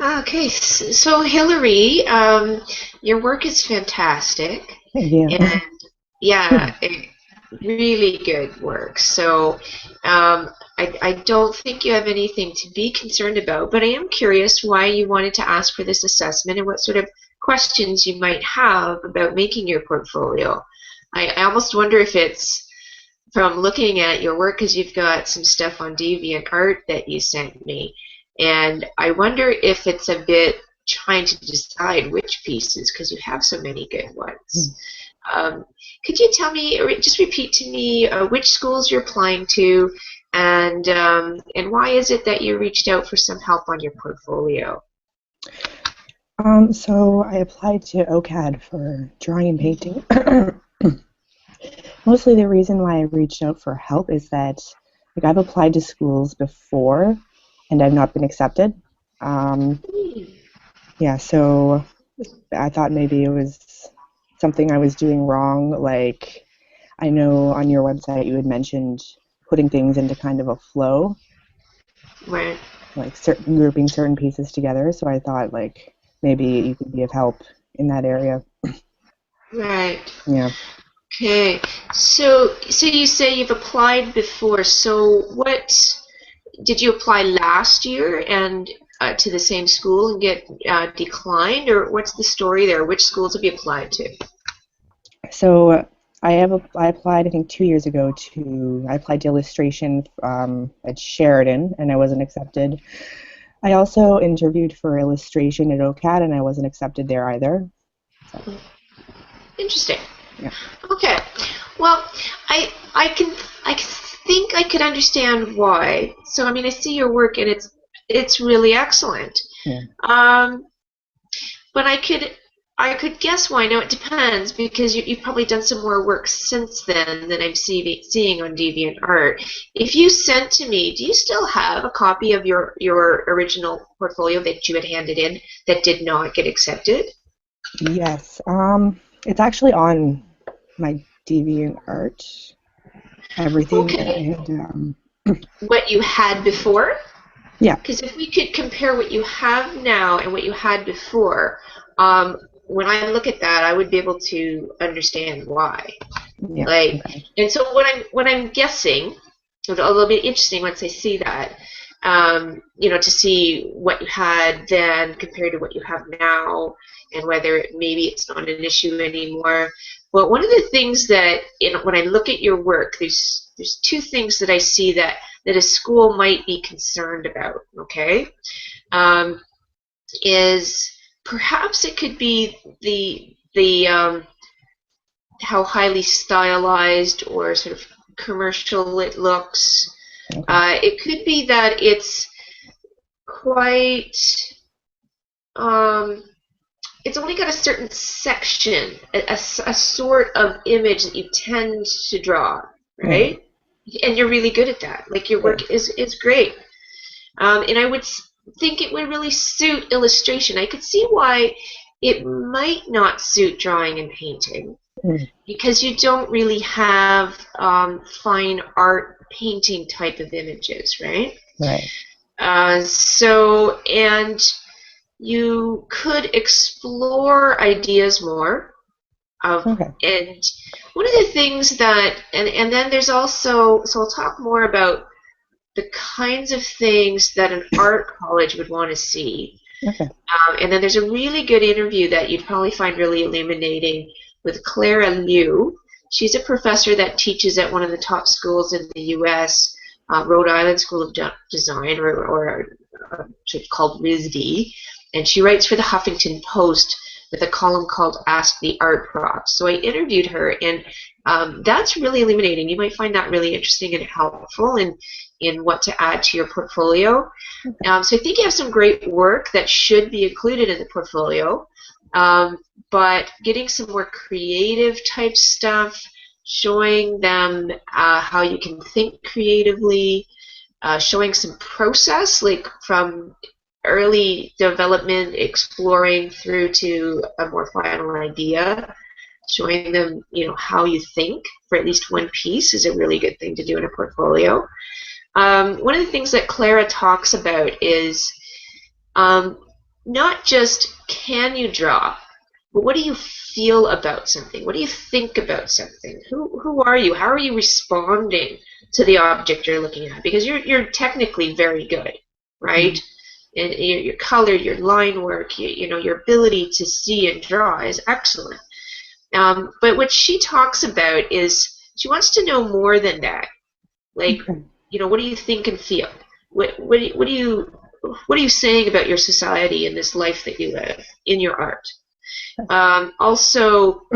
Okay, so Hillary, your work is fantastic, Thank you. and yeah, really good work. So, I don't think you have anything to be concerned about, but I am curious why you wanted to ask for this assessment and what sort of questions you might have about making your portfolio. I almost wonder if it's from looking at your work because you've got some stuff on DeviantArt that you sent me, and I wonder if it's a bit trying to decide which pieces because you have so many good ones. Um, could you tell me, or just repeat to me, which schools you're applying to, and why is it that you reached out for some help on your portfolio? So I applied to OCAD for drawing and painting. Mostly the reason why I reached out for help is that like I've applied to schools before and I've not been accepted. Um, Hmm. yeah, so I thought maybe it was something I was doing wrong. Like I know on your website you had mentioned putting things into kind of a flow, Right, like certain grouping certain pieces together. So I thought like maybe you could be of help in that area. right. Yeah. Okay. So you say you've applied before. So what did you apply last year and to the same school and get declined, or what's the story there? Which schools have you applied to? So I applied I think 2 years ago to I applied to illustration at Sheridan and I wasn't accepted. I also interviewed for illustration at OCAD and I wasn't accepted there either. So Interesting. yeah. Okay. Well, I can I think I could understand why. So I mean, I see your work and it's really excellent. Yeah. Um, but I could guess why. Now it depends because you've probably done some more work since then than I'm seeing on DeviantArt. If you sent to me, do you still have a copy of your original portfolio that you had handed in that did not get accepted? Yes. It's actually on my DeviantArt everything Okay. and What you had before? yeah. Because if we could compare what you have now and what you had before, um, when I look at that, I would be able to understand why. Yeah. Like, Okay. and so what I'm guessing, it'll be interesting once I see that, to see what you had then compared to what you have now, and whether maybe it's not an issue anymore. But one of the things that, when I look at your work, there's two things that I see that a school might be concerned about. Okay, um, is perhaps it could be the how highly stylized or sort of commercial it looks. Okay. It could be that it's quite. Um, it's only got a certain section, a sort of image that you tend to draw, Yeah. right? And you're really good at that. Like your Yeah. work is great. And I would think it would really suit illustration. I could see why it might not suit drawing and painting Mm, because you don't really have fine art painting type of images, right? right. And you could explore ideas more of, Okay. and one of the things that, and then there's also, so I'll talk more about the kinds of things that an art college would want to see. Okay. And then there's a really good interview that you'd probably find really illuminating with Clara Liu. She's a professor that teaches at one of the top schools in the U.S., Rhode Island School of Design, or called RISD, and she writes for the Huffington Post with a column called Ask the Art Prof. So I interviewed her, and that's really illuminating. You might find that really interesting and helpful in what to add to your portfolio. So I think you have some great work that should be included in the portfolio, um, but getting some more creative type stuff, showing them how you can think creatively, showing some process, like from early development, exploring through to a more final idea, showing them, how you think for at least one piece is a really good thing to do in a portfolio. One of the things that Clara talks about is um, not just can you draw, but what do you feel about something? What do you think about something? Who are you? How are you responding to the object you're looking at? Because you're technically very good, right? And your color, your line work, you know, your ability to see and draw is excellent. But what she talks about is she wants to know more than that. Like, Okay. you know, what do you think and feel? What are you saying about your society and this life that you live in your art? Also,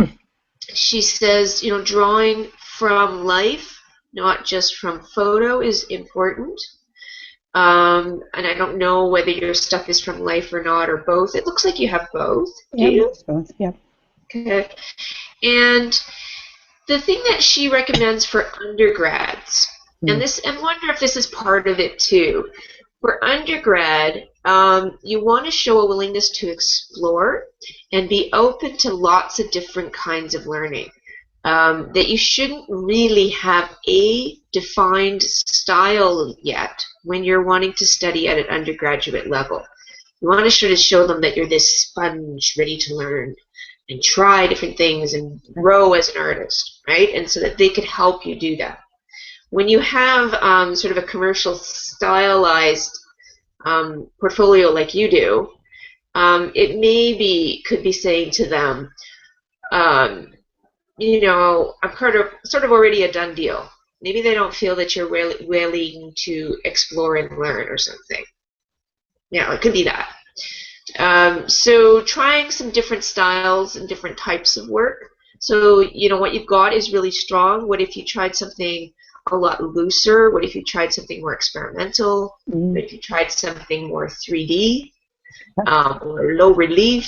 she says, you know, drawing from life, not just from photo, is important. And I don't know whether your stuff is from life or not, or both. It looks like you have both. Do Yeah, you? both. Yeah. Okay. And the thing that she recommends for undergrads, and wonder if this is part of it too. For undergrad, you want to show a willingness to explore and be open to lots of different kinds of learning. That you shouldn't really have a defined style yet when you're wanting to study at an undergraduate level. You want to sort of show them that you're this sponge ready to learn and try different things and grow as an artist, right? And so that they could help you do that. When you have sort of a commercial stylized portfolio like you do, it could be saying to them, you know, I'm sort of already a done deal. Maybe they don't feel that you're willing to explore and learn or something. Yeah, it could be that. So trying some different styles and different types of work. So, you know, what you've got is really strong. What if you tried something a lot looser? What if you tried something more experimental? What if you tried something more 3D? Or low relief,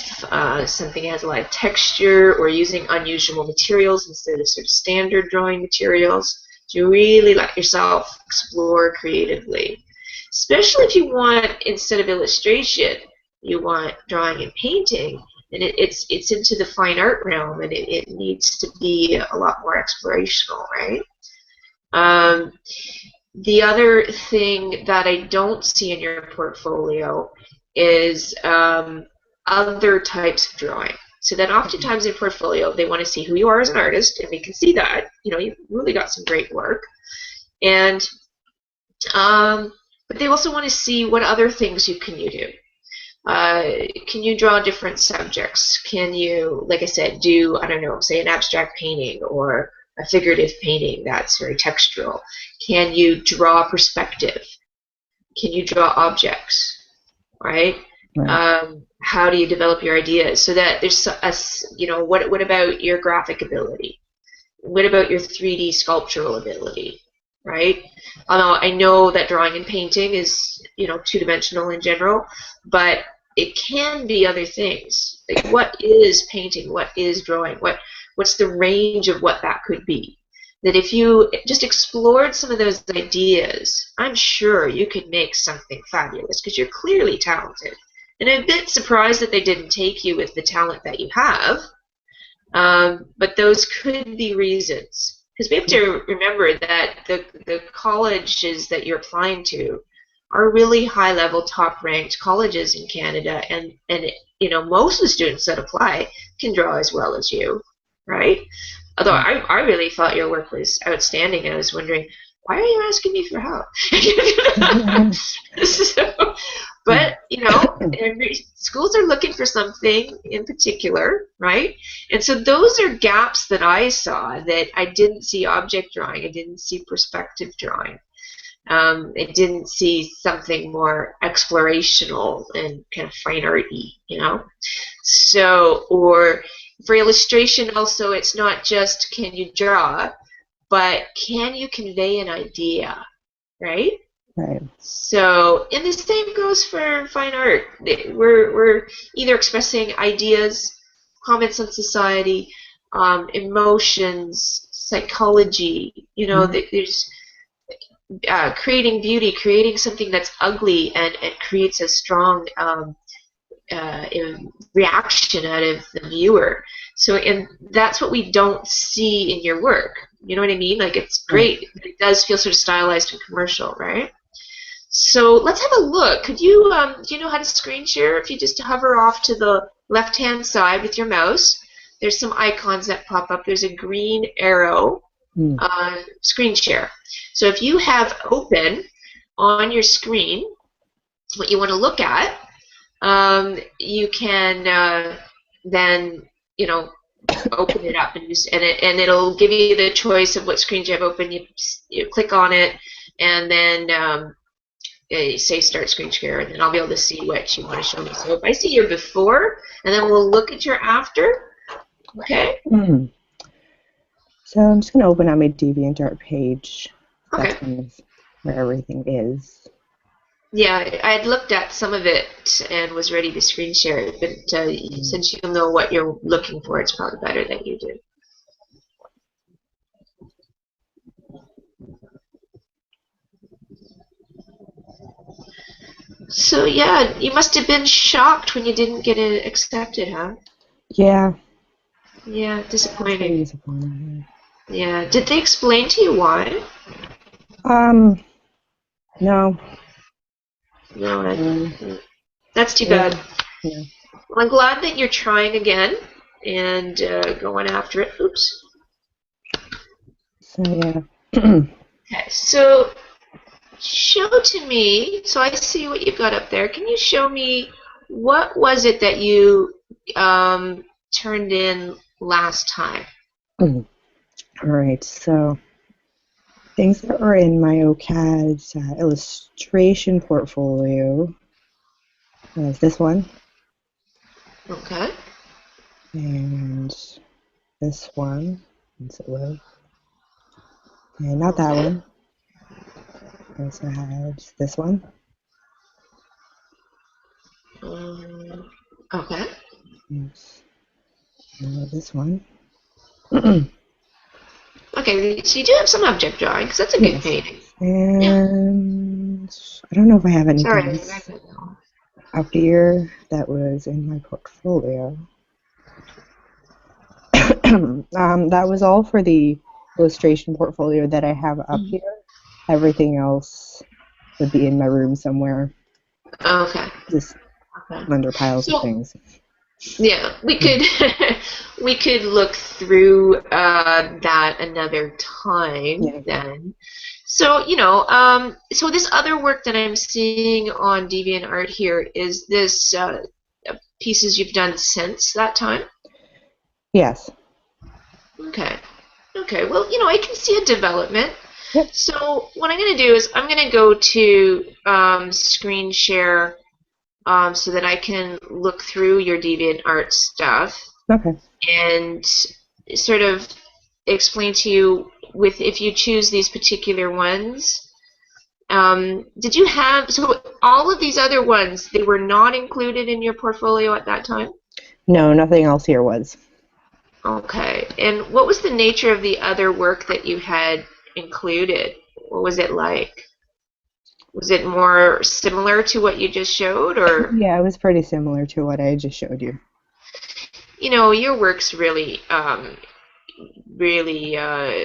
something that has a lot of texture, or using unusual materials instead of sort of standard drawing materials. To really let yourself explore creatively. Especially if you want, instead of illustration, you want drawing and painting, and it's into the fine art realm, and it needs to be a lot more explorational, right? The other thing that I don't see in your portfolio is other types of drawing. So then oftentimes in portfolio, they want to see who you are as an artist, and we can see that. You know, you've really got some great work. And but they also want to see what other things you do. Can you draw different subjects? Can you, like I said, do, I don't know, say an abstract painting or a figurative painting that's very textural? Can you draw perspective? Can you draw objects? Right? How do you develop your ideas? So that there's you know, what about your graphic ability? What about your 3D sculptural ability? Right? I know that drawing and painting is, you know, two-dimensional in general, but it can be other things. Like, what is painting? What is drawing? What's the range of what that could be? That if you just explored some of those ideas, I'm sure you could make something fabulous, because you're clearly talented. And I'm a bit surprised that they didn't take you with the talent that you have, but those could be reasons. Because we have to remember that the colleges that you're applying to are really high-level, top-ranked colleges in Canada, and you know, most of the students that apply can draw as well as you, right? Although I really thought your work was outstanding, and I was wondering, why are you asking me for help? So, but, you know, schools are looking for something in particular, right? And so those are gaps that I saw, that I didn't see object drawing, I didn't see perspective drawing. I didn't see something more explorational and kind of fine arty, you know? So, or for illustration also, it's not just can you draw, but can you convey an idea, right? Right. So, and the same goes for fine art. We're either expressing ideas, comments on society, emotions, psychology. You know, there's creating beauty, creating something that's ugly, and it creates a strong reaction out of the viewer. So, and that's what we don't see in your work. You know what I mean? Like, it's great. It does feel sort of stylized and commercial, right? So let's have a look. Could you, do you know how to screen share? If you just hover off to the left-hand side with your mouse, there's some icons that pop up. There's a green arrow, screen share. So if you have open on your screen what you want to look at, you can then, you know, open it up and it'll give you the choice of what screens you have open. You click on it, and then say start screen share, and then I'll be able to see what you want to show me. So if I see your before, and then we'll look at your after. Okay. So I'm just going to open up my DeviantArt page. Okay. That's where everything is. Yeah, I had looked at some of it and was ready to screen share it, but since you know what you're looking for, it's probably better that you do. So yeah, you must have been shocked when you didn't get it accepted, huh? Yeah. Yeah, disappointing. Pretty disappointing. Yeah. Did they explain to you why? No. No, that's too bad. Yeah. Well, I'm glad that you're trying again and going after it. Oops. So yeah. Okay, so show to me. So I see what you've got up there. Can you show me what was it that you turned in last time? All right. So things that are in my OCAD illustration portfolio is this one. Okay. And this one. Once it loads. And not that one. I also had this one. Okay. Yes. And this one. Okay, so you do have some object drawing, because that's a good painting. And I don't know if I have anything Sorry, else up here that was in my portfolio. That was all for the illustration portfolio that I have up here. Everything else would be in my room somewhere. Okay. Just under piles of things. Yeah, we could we could look through that another time then. So, you know, so this other work that I'm seeing on DeviantArt here, is this pieces you've done since that time? Yes. Okay. Okay, well, you know, I can see a development. Yep. So what I'm going to do is I'm going to go to screen share so that I can look through your DeviantArt stuff. Okay. And sort of explain to you if you choose these particular ones. Did you have, so all of these other ones, they were not included in your portfolio at that time? No, nothing else here was. Okay. And what was the nature of the other work that you had included? What was it like? Was it more similar to what you just showed, or? Yeah, it was pretty similar to what I just showed you. You know, your work's really, really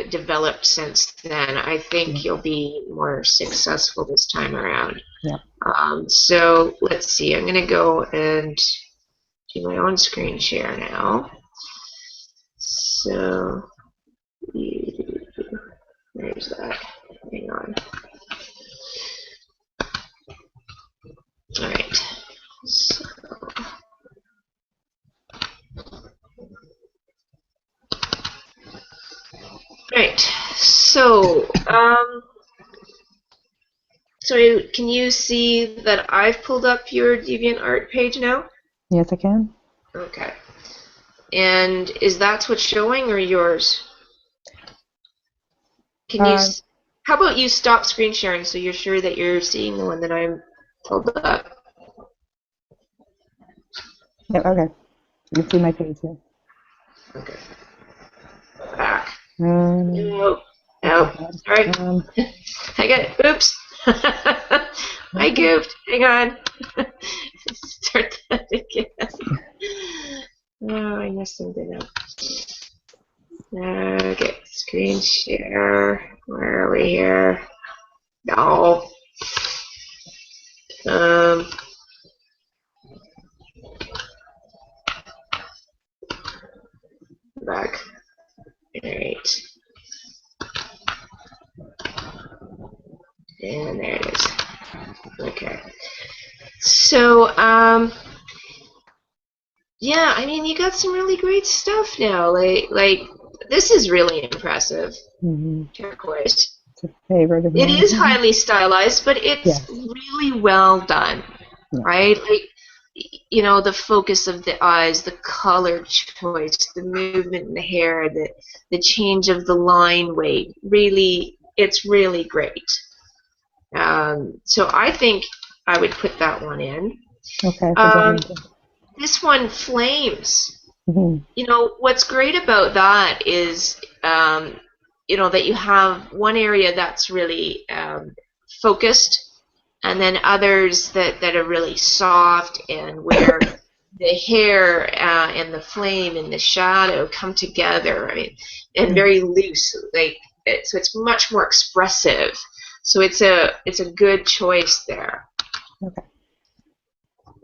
developed since then. I think you'll be more successful this time around. Yeah. So let's see. I'm going to go and do my own screen share now. So, where's that? Hang on. All right. So, right. So, so can you see that I've pulled up your DeviantArt page now? Yes, I can. Okay. And is that what's showing, or yours? Can you? How about you stop screen sharing so you're sure that you're seeing the one that I'm pulled up? Yeah. Okay. You can see my page here. Okay. Back. No. No. Sorry. I got. Oops. I goofed. Hang on. start that again. Oh, I messed something up. Okay, screen share. Where are we here? No. Back. Alright. And there it is. Okay. So, yeah, I mean, you got some really great stuff now. Like this is really impressive. Turquoise. It's a favorite of It mine. is highly stylized, but it's really well done, right? Like, you know, the focus of the eyes, the color choice, the movement in the hair, the change of the line weight. Really, it's really great. So I think I would put that one in. Okay. This one, Flames. Mm-hmm. You know, what's great about that is, you know, that you have one area that's really focused, and then others that are really soft, and where the hair and the flame and the shadow come together, I mean, and very loose. Like so, it's much more expressive. So it's a good choice there. Okay.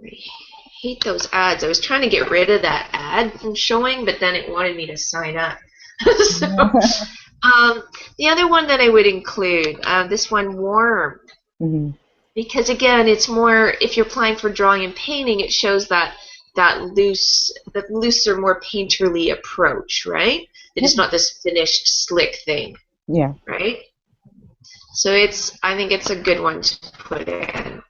I hate those ads. I was trying to get rid of that ad from showing, but then it wanted me to sign up. So, the other one that I would include, this one, Warm. Mm-hmm. Because again, it's more, if you're applying for drawing and painting, it shows that looser, more painterly approach, right? It is not this finished, slick thing. Yeah. Right? So I think it's a good one to put in.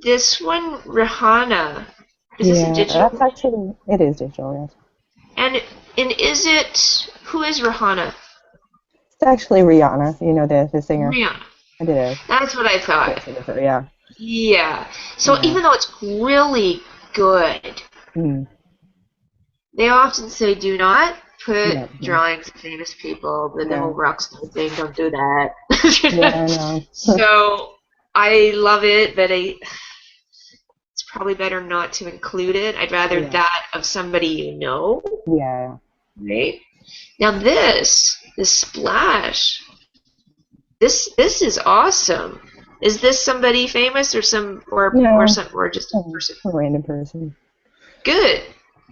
This one, Rihanna. Is this a digital? That's actually, it is digital, yes. And is it, who is Rihanna? It's actually Rihanna, you know, the singer. Rihanna. I did it. That's what I thought. Yeah. Yeah. So even though it's really good, they often say do not put drawings of famous people, the whole rockstar thing, don't do that. Yeah, I know. So I love it, but it's probably better not to include it. I'd rather that of somebody you know. Yeah. Right? Now this Splash, this is awesome. Is this somebody famous or just a person? A random person. Good.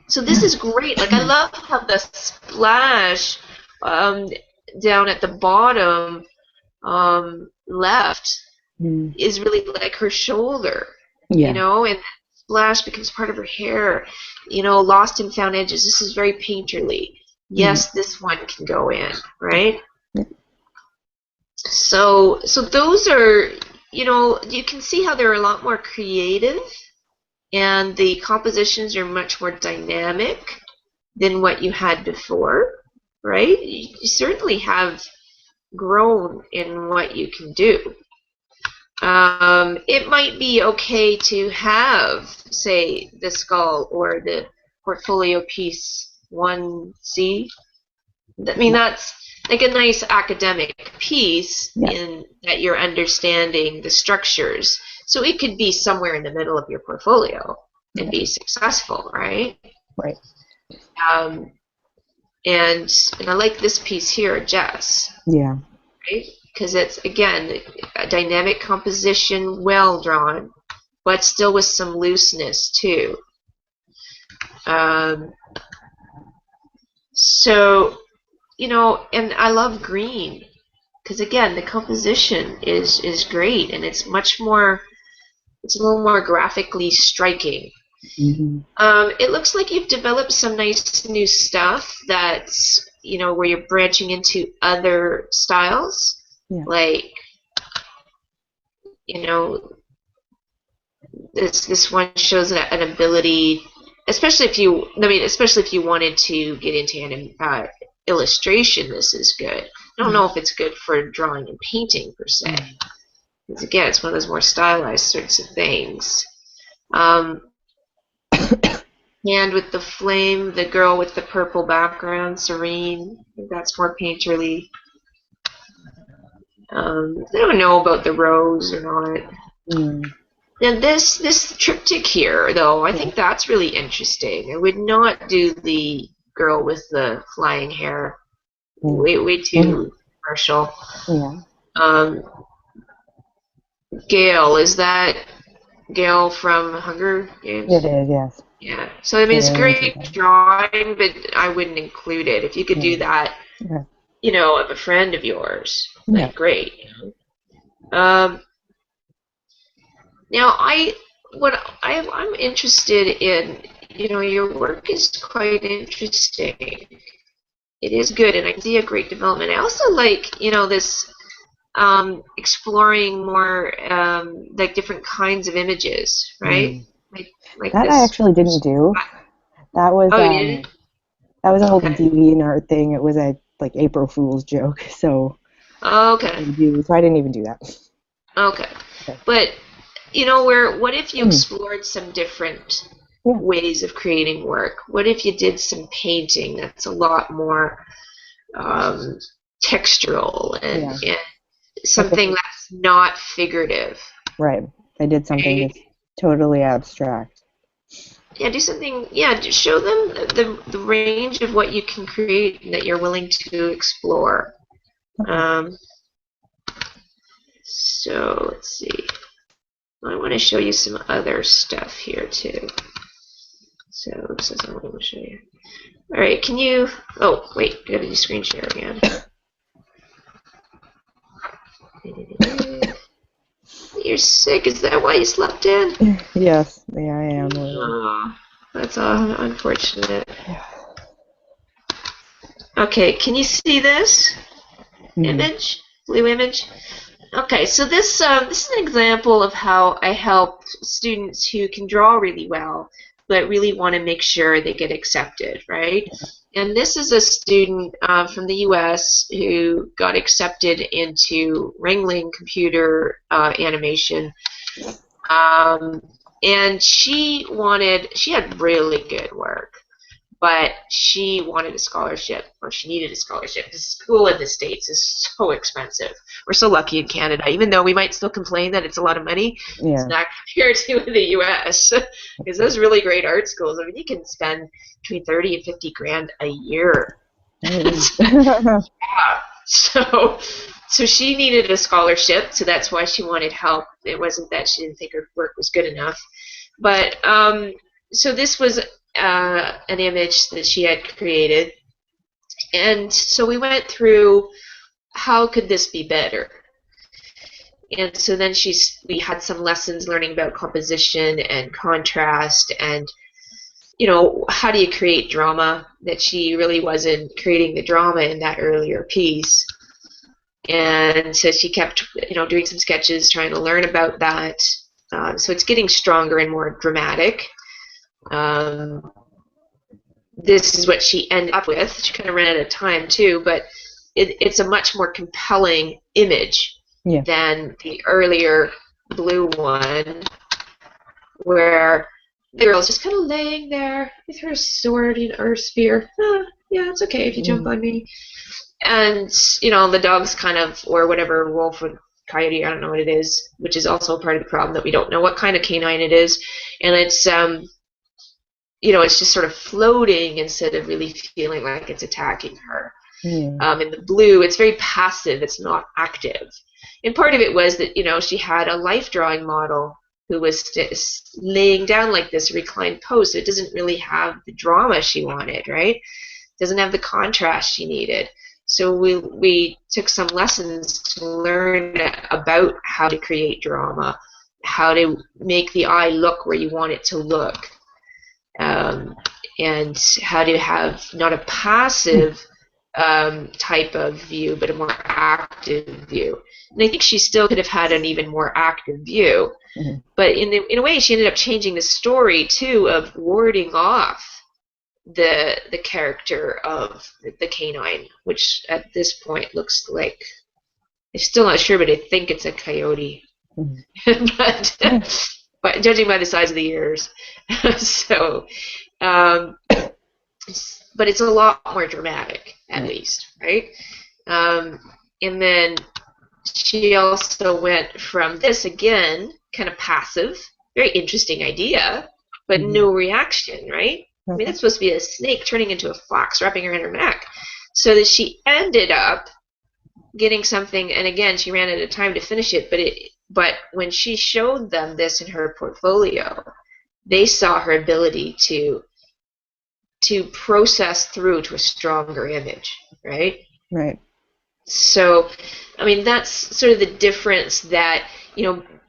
So this is great. Like, I love how the splash down at the bottom left is really like her shoulder. You know, and splash becomes part of her hair. You know, Lost and Found Edges. This is very painterly. Yes, this one can go in, right? So those are, you know, you can see how they're a lot more creative, and the compositions are much more dynamic than what you had before, right? You certainly have grown in what you can do. It might be okay to have, say, the skull or the portfolio piece 1C. I mean, that's like a nice academic piece in that you're understanding the structures. So it could be somewhere in the middle of your portfolio and be successful, right? Right. And I like this piece here, Jess. Yeah. Right? Because it's, again, a dynamic composition, well drawn, but still with some looseness too. So, you know, and I love green because, again, the composition is great, and it's much more, it's a little more graphically striking. It looks like you've developed some nice new stuff that's, you know, where you're branching into other styles. Like, you know, this one shows an ability, especially if you wanted to get into an illustration. This is good. I don't know if it's good for drawing and painting per se, because again, it's one of those more stylized sorts of things. And with the flame, the girl with the purple background, Serene, I think that's more painterly. I don't know about the rose or not. Mm. Now this triptych here, though, I think that's really interesting. I would not do the girl with the flying hair. Mm. Way too commercial. Yeah. Um, Gail, is that Gail from Hunger Games? It is, yes. Yeah. So I mean, Yeah, it's I wouldn't do great that. drawing, but I wouldn't include it. If you could do Yeah. that, Okay. of a friend of yours, Yeah. like great. Um, Now I'm interested in, your work is quite interesting. It is good, and I see a great development. I also like, this exploring more like different kinds of images, right? Mm. Like That I this. actually didn't do. That was Oh, you did? that was a whole Okay. DeviantArt thing. It was a like April Fool's joke. Okay. So I didn't even do that. Okay. Okay. But what if you Mm. explored some different Yeah. ways of creating work? What if you did some painting that's a lot more um, textural Yeah. and Like something that's not figurative, right. I did something right? that's totally abstract. Yeah, do something. Yeah, just show them the range of what you can create and that you're willing to explore. Okay. Um, so let's see. I want to show you some other stuff here too. So this is what I want to show you. All right, can you? Oh, wait, I gotta do screen share again. You're sick. Is that why you slept in? Yes. Yeah, I am a little. Oh, that's unfortunate. Yeah. Okay, can you see this Mm. image? Blue image? Okay, so this is an example of how I help students who can draw really well, but really want to make sure they get accepted, right? And this is a student from the U.S. who got accepted into Ringling Computer Animation, um, and she had really good work, but she wanted a scholarship, or she needed a scholarship, because school in the States is so expensive. We're so lucky in Canada, even though we might still complain that it's a lot of money, it's Yeah. not compared to the US, because those really great art schools, I mean, you can spend between 30 and 50 grand a year. Holy. so so she needed a scholarship, so that's why she wanted help. It wasn't that she didn't think her work was good enough. But so this was an image that she had created, and so we went through how could this be better. And so then we had some lessons learning about composition and contrast, and how do you create drama, that she really wasn't creating the drama in that earlier piece. And so she kept doing some sketches, trying to learn about that. So it's getting stronger and more dramatic. um, this is what she ended up with. She kind of ran out of time too, but it's a much more compelling image Yeah. than the earlier blue one, where the girl's just kind of laying there with her sword or spear. Yeah, it's okay if you jump on me. And the dog's kind of, or whatever, wolf or coyote, I don't know what it is, which is also part of the problem, that we don't know what kind of canine it is, and it's just sort of floating instead of really feeling like it's attacking her. Yeah. In the blue, it's very passive, it's not active. And part of it was that, she had a life drawing model who was laying down like this reclined pose, so it doesn't really have the drama she wanted, right? It doesn't have the contrast she needed. So we took some lessons to learn about how to create drama, how to make the eye look where you want it to look, and how to have not a passive type of view, but a more active view. And I think she still could have had an even more active view. Mm-hmm. But in a way, she ended up changing the story too, of warding off the character of the canine, which at this point looks like, I'm still not sure, but I think it's a coyote. Mm-hmm. but judging by the size of the ears, so. But it's a lot more dramatic, at least, right? And then she also went from this, again, kind of passive, very interesting idea, but no reaction, right? I mean, that's supposed to be a snake turning into a fox, wrapping around her neck. So that she ended up getting something, and again, she ran out of time to finish it, but when she showed them this in her portfolio, they saw her ability to process through to a stronger image, right? Right. So, I mean, that's sort of the difference that,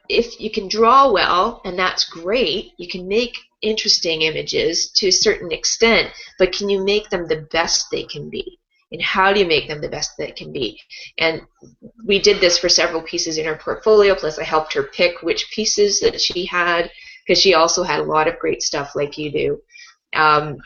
if you can draw well, and that's great, you can make interesting images to a certain extent, but can you make them the best they can be? And how do you make them the best they can be? And we did this for several pieces in her portfolio, plus I helped her pick which pieces that she had, because she also had a lot of great stuff like you do. And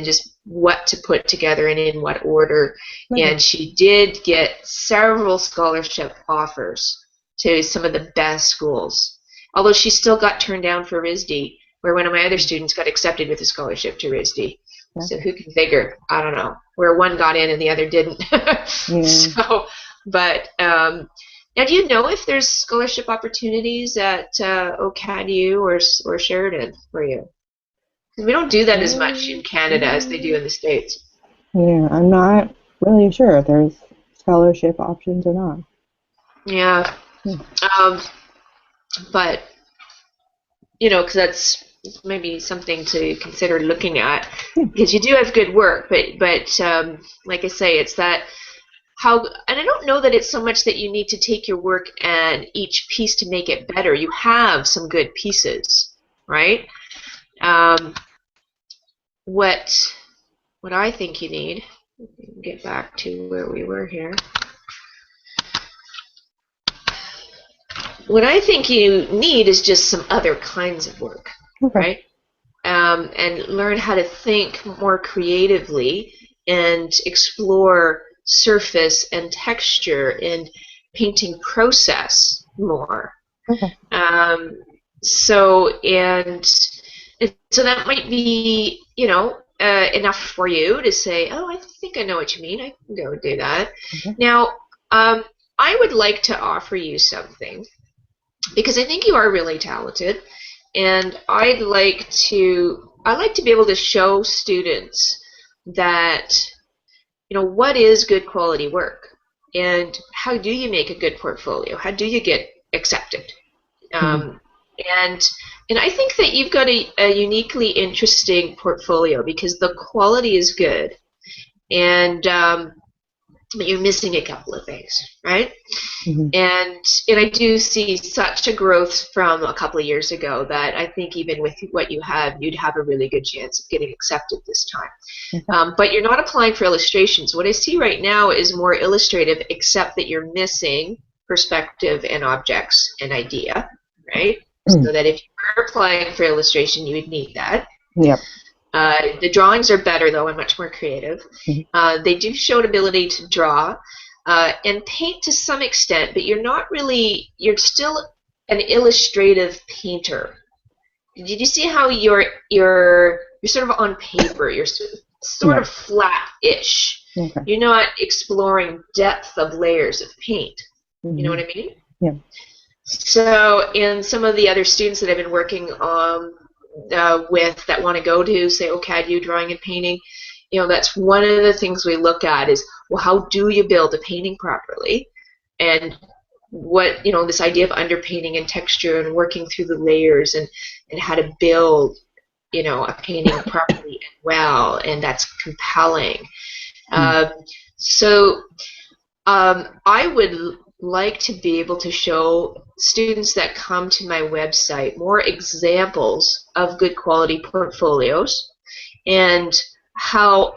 just what to put together and in what order. And she did get several scholarship offers to some of the best schools, although she still got turned down for RISD, where one of my other students got accepted with a scholarship to RISD. So who can figure? I don't know. Where one got in and the other didn't. So, but now, do you know if there's scholarship opportunities at OCADU or Sheridan for you? We don't do that as much in Canada as they do in the States. Yeah, I'm not really sure if there's scholarship options or not. Yeah. But, because that's maybe something to consider looking at, because you do have good work, but like I say, it's that and I don't know that it's so much that you need to take your work and each piece to make it better. You have some good pieces, right? What I think you need, get back to where we were here. What I think you need is just some other kinds of work, right? And learn how to think more creatively and explore surface and texture and painting process more. So that might be, enough for you to say, oh, I think I know what you mean. I can go do that. Now, I would like to offer you something, because I think you are really talented, and I'd like to be able to show students that, what is good quality work, and how do you make a good portfolio? How do you get accepted? And I think that you've got a uniquely interesting portfolio, because the quality is good, and you're missing a couple of things, right? And I do see such a growth from a couple of years ago that I think even with what you have, you'd have a really good chance of getting accepted this time. But you're not applying for illustrations. What I see right now is more illustrative, except that you're missing perspective and objects and idea, right? So that if you were applying for illustration, you would need that. Yep. The drawings are better, though, and much more creative. They do show an ability to draw and paint to some extent, but you're still an illustrative painter. Did you see how you're sort of on paper, you're sort of flat-ish. You're not exploring depth of layers of paint. You know what I mean? Yeah. So, and some of the other students that I've been working with that want to go to, say, OCADU, drawing and painting, that's one of the things we look at is, well, how do you build a painting properly? And what, this idea of underpainting and texture and working through the layers and how to build, a painting properly and well, and that's compelling. So I would like to be able to show students that come to my website more examples of good quality portfolios, and how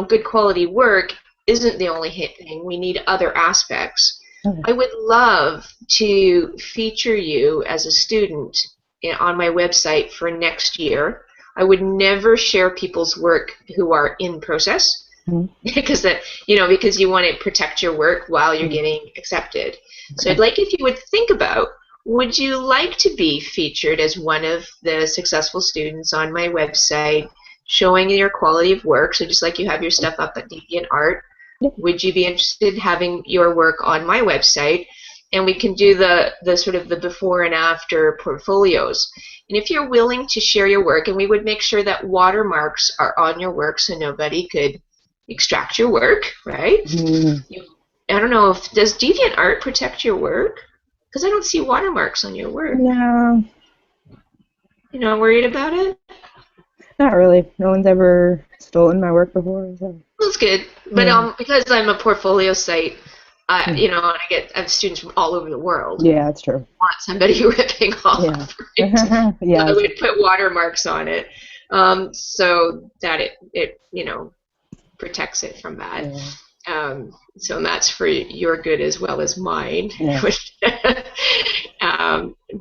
good quality work isn't the only thing. We need other aspects. I would love to feature you as a student on my website for next year. I would never share people's work who are in process, because because you want to protect your work while you're getting accepted. So I'd like if you would think about, would you like to be featured as one of the successful students on my website, showing your quality of work? So just like you have your stuff up at DeviantArt, would you be interested in having your work on my website and we can do the sort of the before and after portfolios. And if you're willing to share your work, and we would make sure that watermarks are on your work so nobody could extract your work, right? I don't know, does DeviantArt protect your work? Because I don't see watermarks on your work. No. You're not worried about it? Not really. No one's ever stolen my work before. So. That's good. But because I'm a portfolio site, I have students from all over the world. Yeah, that's true. Want somebody ripping off. Yeah. Yeah. So I would put watermarks on it, so that it protects it from that. Yeah. So that's for your good as well as mine. Yeah.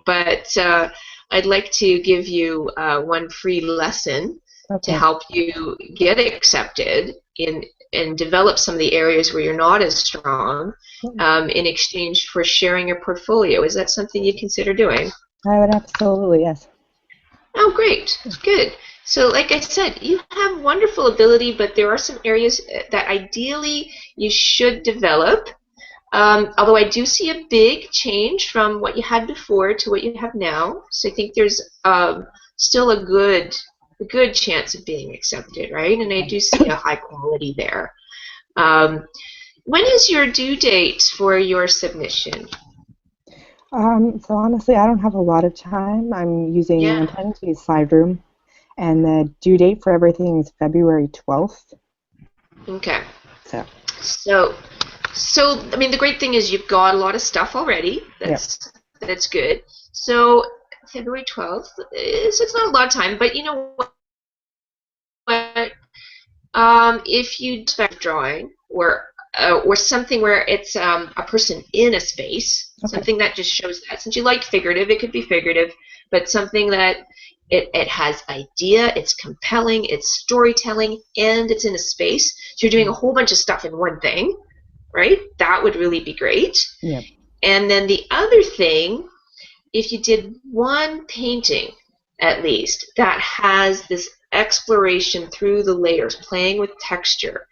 But I'd like to give you one free lesson to help you get accepted and develop some of the areas where you're not as strong in exchange for sharing your portfolio. Is that something you consider doing? I would absolutely, yes. Oh, great. Good. So like I said, you have wonderful ability, but there are some areas that ideally you should develop. Although I do see a big change from what you had before to what you have now. So I think there's still a good chance of being accepted, right? And I do see a high quality there. When is your due date for your submission? So honestly, I don't have a lot of time. I'm intending to use SlideRoom, and the due date for everything is February 12th. Okay. So I mean, the great thing is you've got a lot of stuff already. That's good. So February 12th, it's not a lot of time, but you know what? If you expect drawing or something where it's a person in a space, something that just shows that. Since you like figurative, it could be figurative, but something that it has idea, it's compelling, it's storytelling, and it's in a space. So you're doing a whole bunch of stuff in one thing, right? That would really be great. Yeah. And then the other thing, if you did one painting at least that has this exploration through the layers, playing with texture,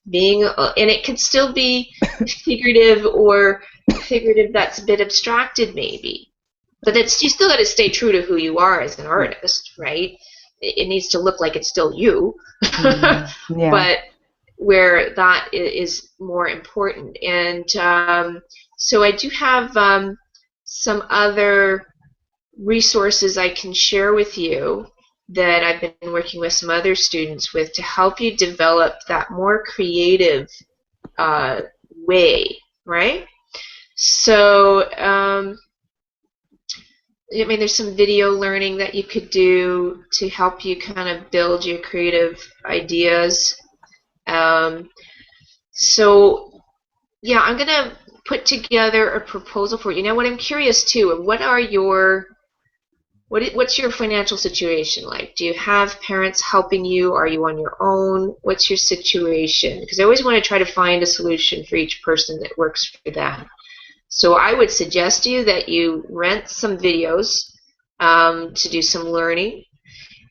and it could still be figurative or figurative that's a bit abstracted maybe, but you still got to stay true to who you are as an artist, right? It needs to look like it's still you, but where that is more important. And so I do have some other resources I can share with you that I've been working with some other students with to help you develop that more creative way, right? So, I mean, there's some video learning that you could do to help you kind of build your creative ideas. So, yeah, I'm going to put together a proposal for you. Now, what I'm curious too, what's your financial situation like? Do you have parents helping you? Are you on your own? What's your situation? Because I always want to try to find a solution for each person that works for them. So I would suggest to you that you rent some videos to do some learning,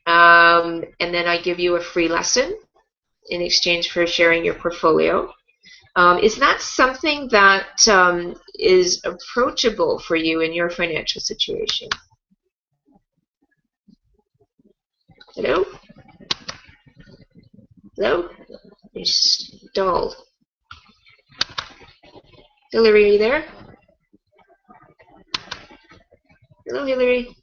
and then I give you a free lesson in exchange for sharing your portfolio. Is that something that is approachable for you in your financial situation? Hello? Hello? You're stalled. Hillary, are you there? Hello, Hillary.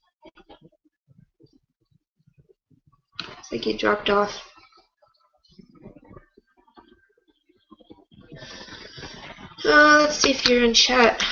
Looks like you dropped off. Let's see if you're in chat.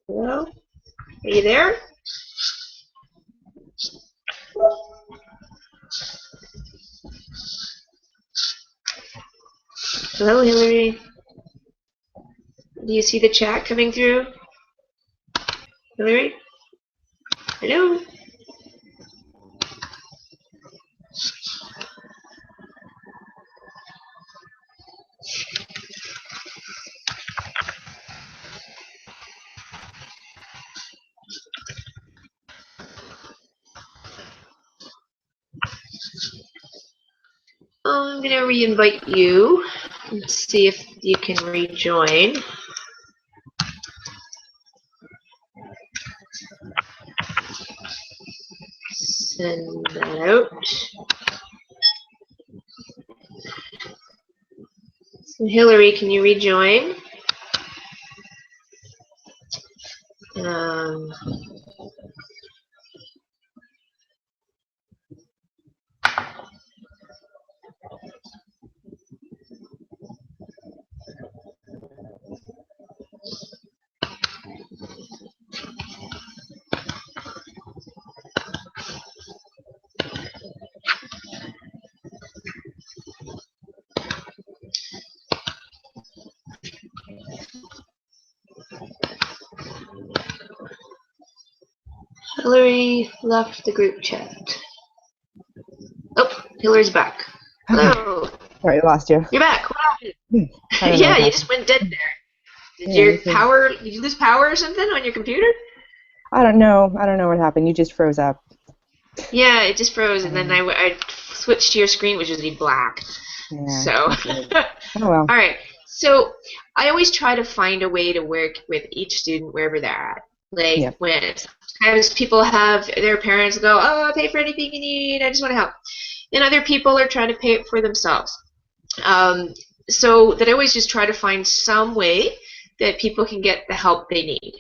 Hello? Are you there? Hello, Hillary. Do you see the chat coming through? Hillary? Hello? I'm going to re-invite you and see if you can rejoin. Send that out. So Hillary, can you rejoin? Um, Hillary left the group chat. Oh, Hillary's back. Hello. Sorry, I lost you. You're back. What happened? I don't know Yeah, what you happened. just went dead there. Did Yeah, your power? Did you lose power or something on your computer? I don't know. I don't know what happened. You just froze up. Yeah, it just froze, and then I switched to your screen, which is black. Yeah. So, Oh well. all right. So I always try to find a way to work with each student wherever they're at. Like Yeah. when sometimes people have their parents go, "Oh, I'll pay for anything you need. I just want to help," and other people are trying to pay it for themselves. So that I always just try to find some way that people can get the help they need.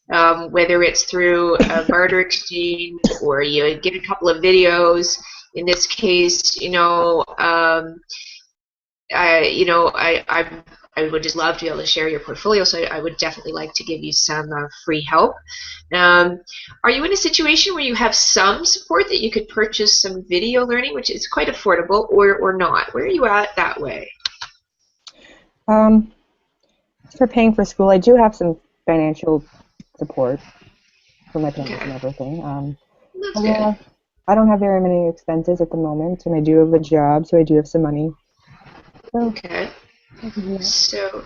Whether it's through a barter exchange or you get a couple of videos. In this case, I would just love to be able to share your portfolio, so I would definitely like to give you some free help. Are you in a situation where you have some support that you could purchase some video learning, which is quite affordable, or not? Where are you at that way? For paying for school, I do have some financial support for my parents and everything. That's good. I don't have very many expenses at the moment, and I do have a job, so I do have some money. So, Okay. yeah. So,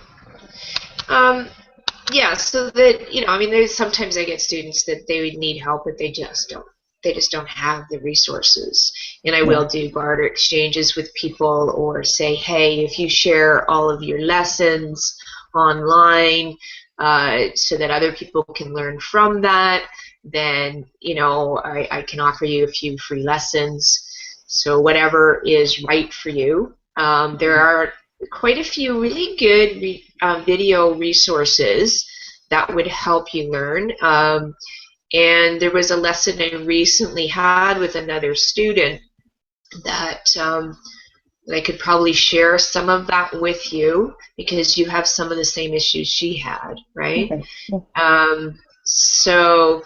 yeah, so that, there's sometimes I get students that they would need help, but they just don't. They just don't have the resources. And I will do barter exchanges with people or say, hey, if you share all of your lessons online so that other people can learn from that, then, I can offer you a few free lessons. So whatever is right for you. There are quite a few really good video resources that would help you learn. And there was a lesson I recently had with another student that I could probably share some of that with you because you have some of the same issues she had, right? Okay. Yeah. So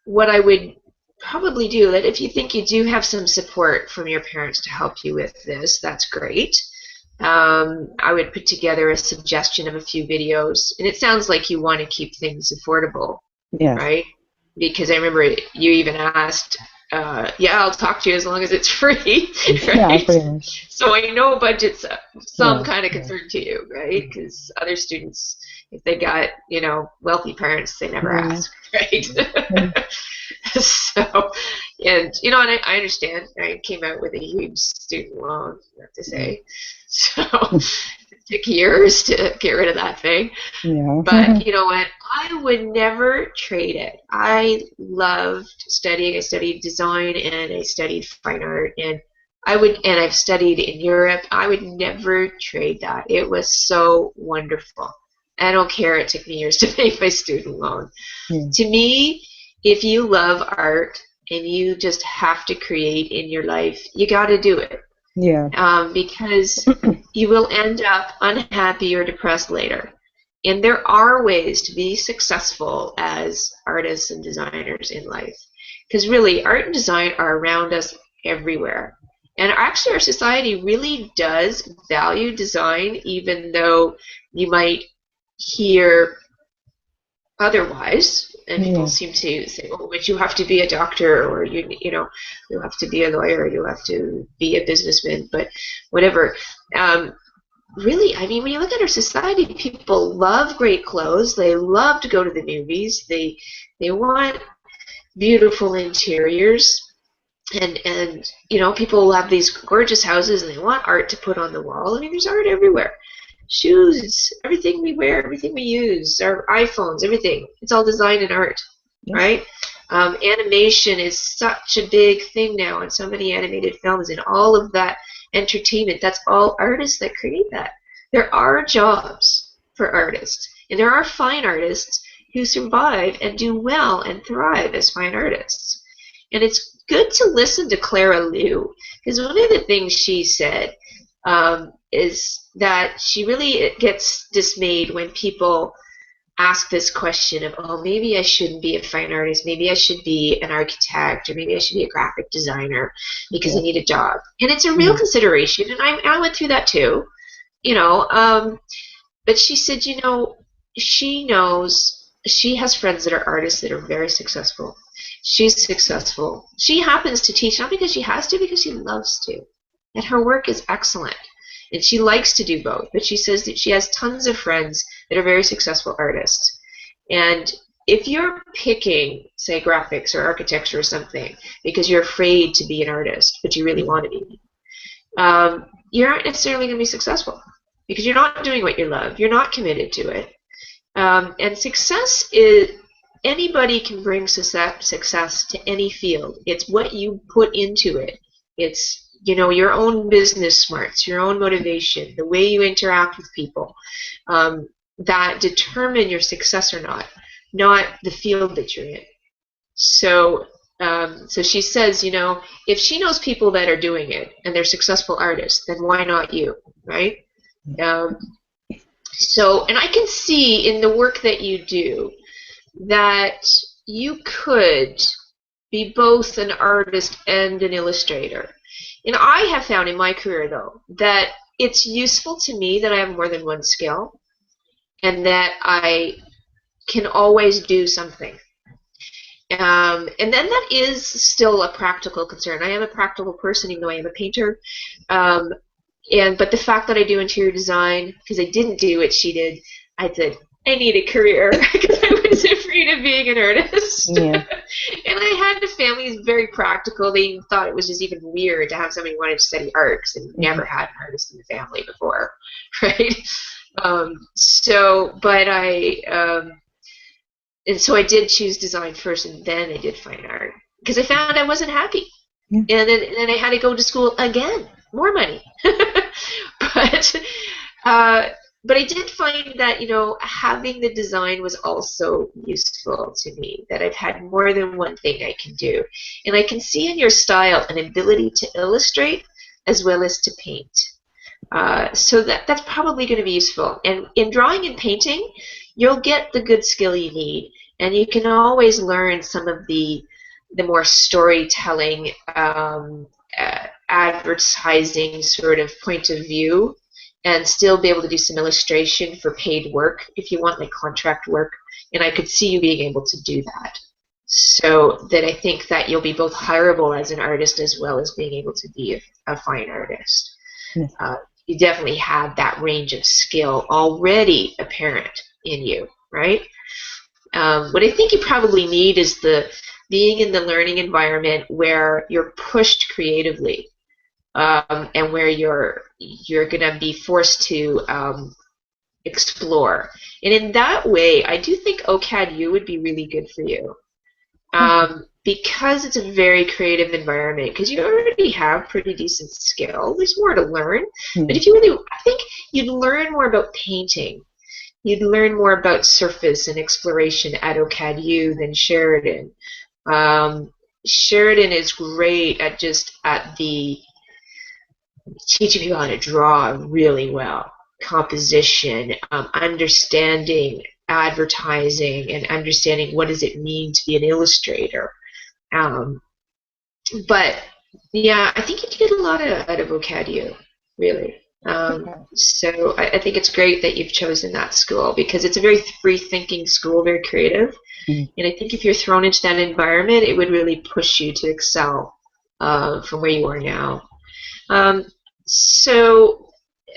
what I would probably do, that if you think you do have some support from your parents to help you with this, that's great. I would put together a suggestion of a few videos, and it sounds like you want to keep things affordable, Yes. right? Because I remember you even asked, yeah, I'll talk to you as long as it's free, right? Yeah, pretty much. So I know budget's some kind of concern to you, right? Because other students, if they got, wealthy parents, they never ask, right? So, and I understand. I came out with a huge student loan, I have to say. So it took years to get rid of that thing. Yeah. But you know what? I would never trade it. I loved studying. I studied design and I studied fine art, and I've studied in Europe. I would never trade that. It was so wonderful. I don't care. It took me years to pay my student loan. Yeah. To me, if you love art and you just have to create in your life, you got to do it. Yeah. Because you will end up unhappy or depressed later. And there are ways to be successful as artists and designers in life. Because really, art and design are around us everywhere. And actually, our society really does value design, even though you might hear otherwise. And people Yeah. seem to say, "Oh, but you have to be a doctor, or you have to be a lawyer, you have to be a businessman." But whatever. Um, Really, I mean, when you look at our society, people love great clothes. They love to go to the movies. They want beautiful interiors, and people have these gorgeous houses, and they want art to put on the wall. I mean, there's art everywhere. Shoes, everything we wear, everything we use, our iPhones, everything. It's all design and art, Yes. right? Animation is such a big thing now, and so many animated films and all of that entertainment. That's all artists that create that. There are jobs for artists, and there are fine artists who survive and do well and thrive as fine artists. And it's good to listen to Clara Liu, because one of the things she said is that she really gets dismayed when people ask this question of, oh, maybe I shouldn't be a fine artist, maybe I should be an architect, or maybe I should be a graphic designer because I Yeah. need a job. And it's a real Mhm. consideration, and I went through that too, you know. But she said, she knows she has friends that are artists that are very successful. She's successful. She happens to teach not because she has to, because she loves to. And her work is excellent. And she likes to do both. But she says that she has tons of friends that are very successful artists. And if you're picking, say, graphics or architecture or something because you're afraid to be an artist, but you really want to be, you aren't necessarily going to be successful because you're not doing what you love. You're not committed to it. And success is anybody can bring success to any field. It's what you put into it. It's your own business smarts, your own motivation, the way you interact with people that determine your success or not the field that you're in. So she says, if she knows people that are doing it and they're successful artists, then why not you, right? Um, and I can see in the work that you do that you could be both an artist and an illustrator. And I have found in my career, though, that it's useful to me that I have more than one skill and that I can always do something. And then that is still a practical concern. I am a practical person, even though I am a painter. Um, but the fact that I do interior design, because I didn't do what she did, I said, I need a career because I was afraid of being an artist. Yeah. And I had a family who's very practical. They thought it was just even weird to have somebody who wanted to study art because they've never had an artist in the family before, right? And so I did choose design first, and then I did fine art because I found I wasn't happy, Yeah. and then I had to go to school again, more money. but uh, but I did find that having the design was also useful to me. That I've had more than one thing I can do, and I can see in your style an ability to illustrate as well as to paint. So that's probably going to be useful. And in drawing and painting, you'll get the good skill you need, and you can always learn some of the more storytelling, advertising sort of point of view, and still be able to do some illustration for paid work if you want, like contract work. And I could see you being able to do that. So that I think that you'll be both hireable as an artist as well as being able to be a fine artist. Yes. You definitely have that range of skill already apparent in you, right? What I think you probably need is being in the learning environment where you're pushed creatively, and where you're going to be forced to explore. And in that way, I do think OCAD U would be really good for you. Because it's a very creative environment, because you already have pretty decent skill. There's more to learn. Yeah. But I think you'd learn more about painting. You'd learn more about surface and exploration at OCAD U than Sheridan. Sheridan is great at the teaching you how to draw really well. Composition, understanding advertising, and understanding what does it mean to be an illustrator. But Yeah, I think you get a lot out of Vocabulary, really. Okay. So I think it's great that you've chosen that school because it's a very free-thinking school, very creative. Mm. And I think if you're thrown into that environment, it would really push you to excel from where you are now. Um, so,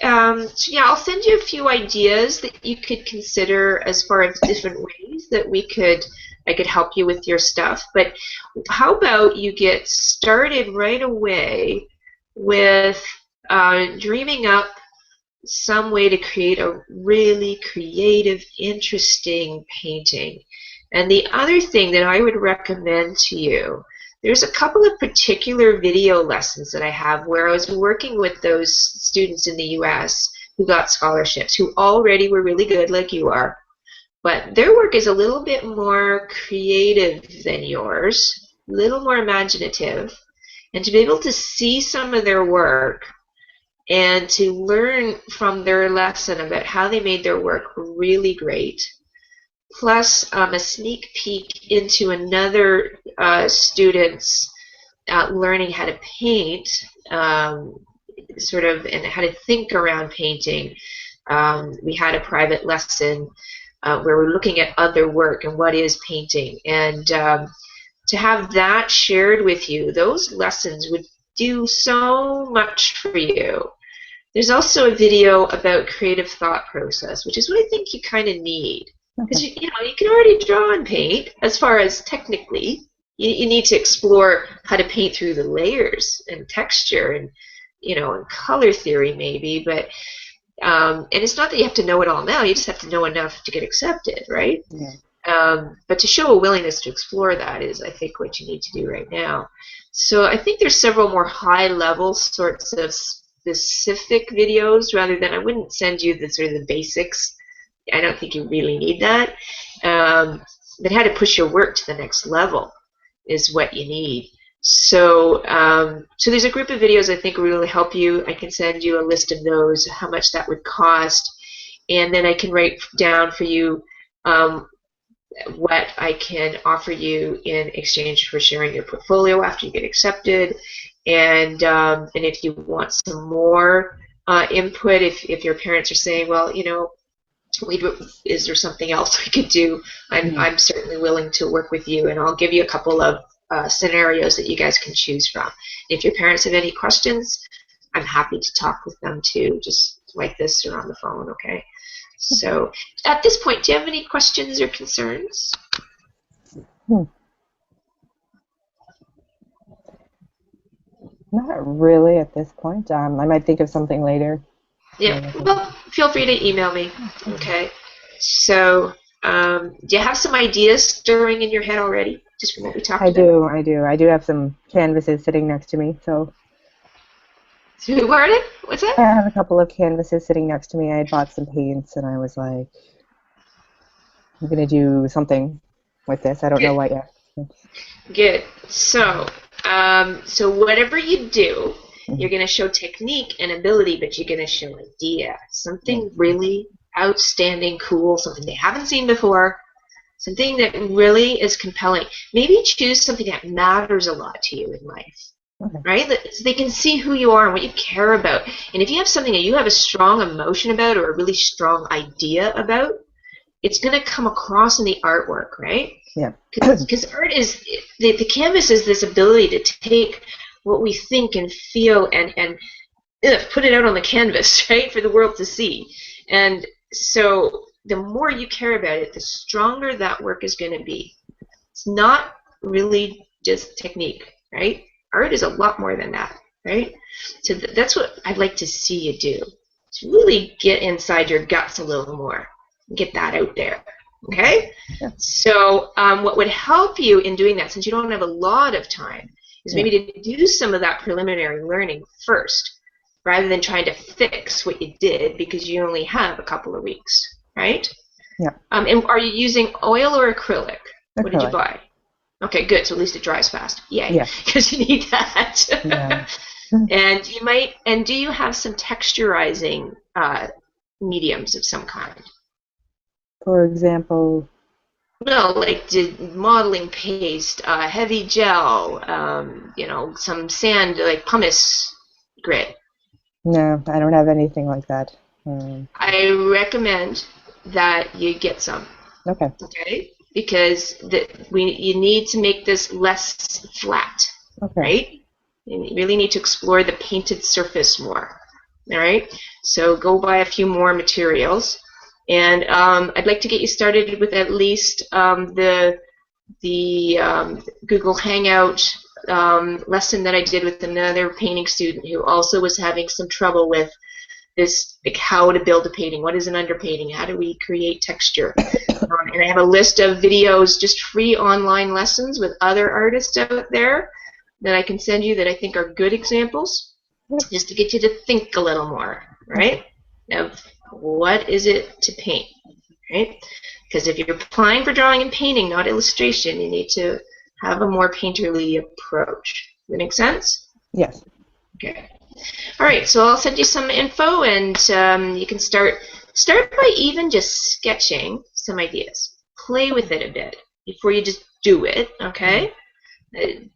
so yeah, I'll send you a few ideas that you could consider as far as different ways that I could help you with your stuff. But how about you get started right away with dreaming up some way to create a really creative, interesting painting. And the other thing that I would recommend to you, there's a couple of particular video lessons that I have where I was working with those students in the US who got scholarships, who already were really good like you are, but their work is a little bit more creative than yours, a little more imaginative, and to be able to see some of their work and to learn from their lesson about how they made their work really great, plus a sneak peek into another student's learning how to paint, sort of, and how to think around painting. We had a private lesson where we're looking at other work and what is painting. And to have that shared with you, those lessons would do so much for you. There's also a video about creative thought process, which is what I think you kind of need. Because Okay. you can already draw and paint as far as technically. You need to explore how to paint through the layers and texture and and color theory maybe, but and it's not that you have to know it all now. You just have to know enough to get accepted, right? Yeah. But to show a willingness to explore that is, I think, what you need to do right now. So I think there's several more high-level sorts of specific videos rather than I wouldn't send you the sort of the basics. I don't think you really need that. But how to push your work to the next level is what you need. So, so there's a group of videos I think will really help you. I can send you a list of those, how much that would cost, and then I can write down for you um, what I can offer you in exchange for sharing your portfolio after you get accepted. And if you want some more input, if your parents are saying, well, is there something else we could do? Mm. I'm certainly willing to work with you, and I'll give you a couple of scenarios that you guys can choose from. If your parents have any questions, I'm happy to talk with them too, just like this or on the phone, okay? So at this point, do you have any questions or concerns? Hmm. Not really at this point. I might think of something later. Yeah, Like I said. well, feel free to email me, okay? So, do you have some ideas stirring in your head already, just from what we talked I about? do, I do. I do have some canvases sitting next to me, so Pardon? What's that? I have a couple of canvases sitting next to me. I had bought some paints, and I was like, I'm gonna do something with this. I don't know Good, what yet. good. So whatever you do, Mhm. you're going to show technique and ability, but you're going to show idea. Yeah. Something really outstanding, cool, something they haven't seen before, something that really is compelling. Maybe choose something that matters a lot to you in life, Okay. right? So they can see who you are and what you care about. And if you have something that you have a strong emotion about or a really strong idea about, it's going to come across in the artwork, right? Yeah. Because art is the canvas is this ability to take what we think and feel and put it out on the canvas, right, for the world to see. And so the more you care about it, the stronger that work is going to be. It's not really just technique, right? Art is a lot more than that, right? So that's what I'd like to see you do. To really get inside your guts a little more, get that out there, okay? Yeah. So what would help you in doing that, since you don't have a lot of time, is Yeah. maybe to do some of that preliminary learning first, rather than trying to fix what you did because you only have a couple of weeks, right? Yeah. And are you using oil or acrylic? What did you Acrylic. buy? Okay, good. So at least it dries fast. Yay, Yeah. because you need that. Yeah. And you might. And do you have some texturizing mediums of some kind? For example, No, like modeling paste, heavy gel, some sand, like pumice grit. No, I don't have anything like that. I recommend that you get some, Okay. okay? Because you need to make this less flat, Okay. right? You really need to explore the painted surface more, all right? So go buy a few more materials. And I'd like to get you started with at least the Google Hangout lesson that I did with another painting student who also was having some trouble with this, like how to build a painting. What is an underpainting? How do we create texture? And I have a list of videos, just free online lessons with other artists out there that I can send you that I think are good examples, just to get you to think a little more, right? Of what is it to paint, right? Because if you're applying for drawing and painting, not illustration, you need to have a more painterly approach. Does that make sense? Yes. Okay. All right, so I'll send you some info, and you can start by even just sketching some ideas. Play with it a bit before you just do it, okay? And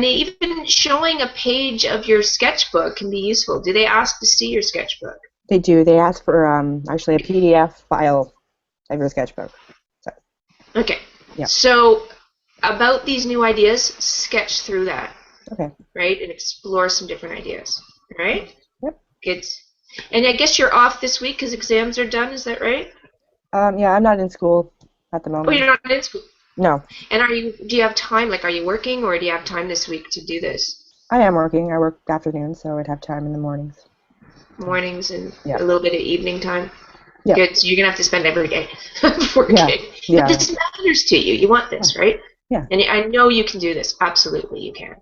even showing a page of your sketchbook can be useful. Do they ask to see your sketchbook? They do. They ask for actually a PDF file of your sketchbook. So. Okay. Yeah. So about these new ideas, sketch through that. Okay. Right? And explore some different ideas. Right? Yep. Good. And I guess you're off this week because exams are done. Is that right? Yeah, I'm not in school at the moment. Oh, you're not in school? No. And do you have time? Like, are you working, or do you have time this week to do this? I am working. I work afternoons, so I'd have time in the mornings. Mornings and a little bit of evening time? Yeah. Good. So you're going to have to spend every day working. Yeah. But this matters to you. You want this, right? Yeah. And I know you can do this. Absolutely, you can.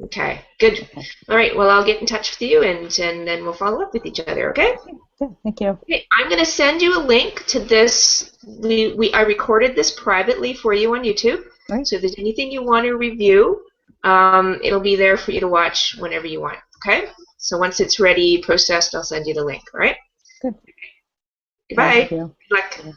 Okay, good. Okay. All right, well, I'll get in touch with you, and then we'll follow up with each other, okay? Yeah, thank you. Okay, I'm going to send you a link to this. I recorded this privately for you on YouTube. Right. So if there's anything you want to review, it'll be there for you to watch whenever you want, okay? So once it's ready, processed, I'll send you the link, all right? Good. Goodbye. Thank you. Good luck.